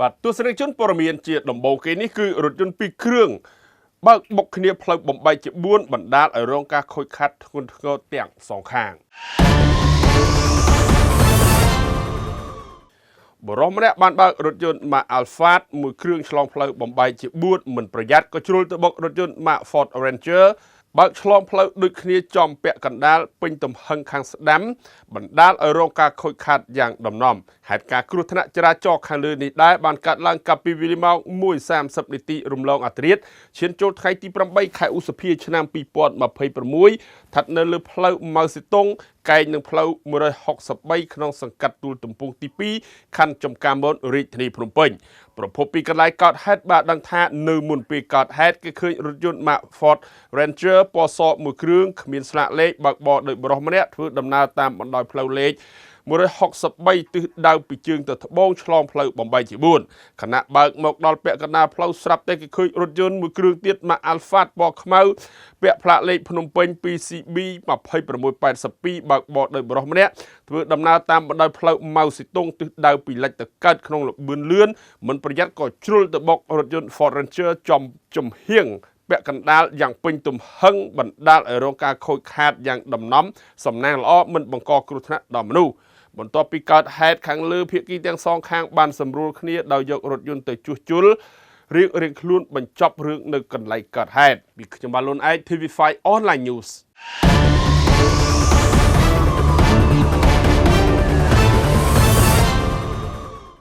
បាទទស្សនិកជនព័ត៌មានជាដំបូងគេនេះគឺរថយន្តពីរគ្រឿងបើកបុកគ្នាផ្លូវបំបែកជា4បណ្ដាលឲ្យរងការខូចខាតធ្ងន់ធ្ងរទាំងសងខាងបរិសម្នាក់បានបើករថយន្ត Mark Alphard មួយគ្រឿងឆ្លងផ្លូវបំបែកជា4មិនប្រយ័ត្នក៏ជ្រុលទៅបុករថយន្ត Mark Ford Ranger បើកឆ្លងផ្លូវដូចគ្នាចំពាក់កណ្ដាលពេញទំហឹងខាងស្ដាំបណ្ដាលឲ្យរងការខូចខាតយ៉ាងដំណំហេតុការណ៍គ្រោះថ្នាក់ចរាចរណ៍ខាងលើនេះដែរបានកាត់ឡើងកាលពីវេលាម៉ោង 1:30 នាទីរំលងអធ្រាត្រឈានចូលថ្ងៃទី8ខែឧសភាឆ្នាំ2026ស្ថិតនៅលើផ្លូវម៉ៅសេតុងកែងនឹងផ្លូវ163ក្នុងសង្កាត់ទួលទំពូងទី2ខណ្ឌចំការមនរាជធានីភ្នំពេញប្រពន្ធពីកន្លែងកោតហេតុបានដឹងថានៅមុនពេលកោតហេតុគេឃើញរថយន្ត Mark Ford Ranger ពណ៌សមួយគ្រឿងគ្មានស្លាកលេខបើកបរដោយបរិសម្នាក់ធ្វើដំណើរតាមបណ្ដោយផ្លូវលេខ163ទិសដៅពីជើងទៅត្បូងឆ្លងផ្លូវបំបែកជា4ខណៈបើកមកដល់ពាក់កណ្ដាលផ្លូវស្រាប់តែគេឃើញរថយន្តមួយគ្រឿងទៀត Mark Alphard ពណ៌ខ្មៅពាក់ផ្លាកលេខភ្នំពេញ 2CB 2682បើកបរដោយបរិសម្នាក់ធ្វើដំណើរតាមបណ្ដោយផ្លូវម៉ៅសេតុងទិសដៅពីលិចទៅកើតក្នុងល្បឿនលឿនមិនប្រយ័ត្នក៏ជ្រុលទៅបុករថយន្ត Ford Ranger ចំហៀងពាក់កណ្ដាលយ៉ាងពេញទំហឹងបណ្ដាលឲ្យរងការខូចខាតយ៉ាងដំណំសំណាងល្អមិនបង្កគ្រោះថ្នាក់ដល់មនុស្សបន្ទាប់ពីកើតហេតុខាងលើភាគីទាំងសងខាងបានសម្រួលគ្នាដោយយករថយន្តទៅជួសជុលរៀងខ្លួនបញ្ចប់រឿងនៅកន្លែងកើតហេតុពីខ្ញុំបាទលុនឯក TV5 Online News